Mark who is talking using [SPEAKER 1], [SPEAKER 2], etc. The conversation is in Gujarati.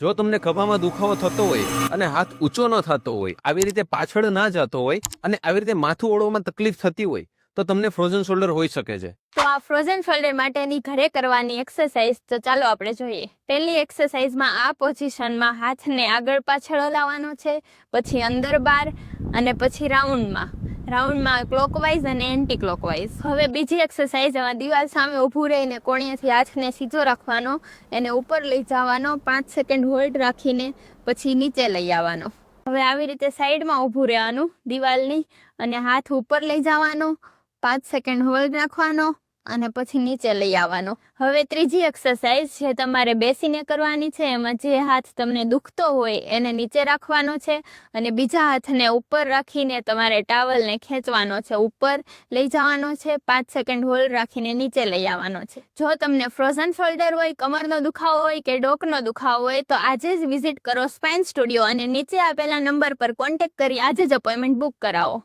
[SPEAKER 1] જો તમને ખભામાં દુખાવો થતો હોય અને હાથ ઊંચો ન થતો હોય, આવી રીતે પાછળ ના જતો હોય અને આવી રીતે માથું ઓળવામાં તકલીફ થતી હોય તો તમને ફ્રોઝન શોલ્ડર હોઈ શકે છે.
[SPEAKER 2] તો આ ફ્રોઝન શોલ્ડર માટેની ઘરે કરવાની એક્સરસાઇઝ તો ચાલો આપણે જોઈએ. પહેલી એક્સરસાઇઝમાં આ પોઝિશનમાં હાથને આગળ પાછળ હલાવવાનો છે, પછી અંદર બહાર અને પછી રાઉન્ડમાં ક્લોકવાઇઝ અને એન્ટી ક્લોકવાઇઝ. હવે બીજી એક્સરસાઇઝ, એમાં દિવાલ સામે ઊભું રહીને કોણીએથી હાથને સીધો રાખવાનો, એને ઉપર લઈ જવાનો, 5 સેકન્ડ હોલ્ડ રાખીને પછી નીચે લઈ આવવાનો. હવે આવી રીતે સાઈડમાં ઊભું રહેવાનું દિવાલની અને હાથ ઉપર લઈ જવાનો, 5 સેકન્ડ હોલ્ડ રાખવાનો અને પછી નીચે લઈ આવવાનો. હવે ત્રીજી એક્સરસાઇઝ જે તમારે બેસીને કરવાની છે, એમાં જે હાથ તમને દુખતો હોય એને નીચે રાખવાનો છે અને બીજા હાથને ઉપર રાખીને તમારે ટાવલને ખેંચવાનો છે, ઉપર લઈ જવાનો છે, 5 સેકન્ડ હોલ્ડ રાખીને નીચે લઈ આવવાનો છે. જો તમને ફ્રોઝન શોલ્ડર હોય, કમરનો દુખાવો હોય કે ડોકનો દુખાવો હોય તો આજે જ વિઝિટ કરો સ્પાઇન સ્ટુડિયો અને નીચે આપેલા નંબર પર કોન્ટેક્ટ કરી આજે જ અપોઇન્ટમેન્ટ બુક કરાવો.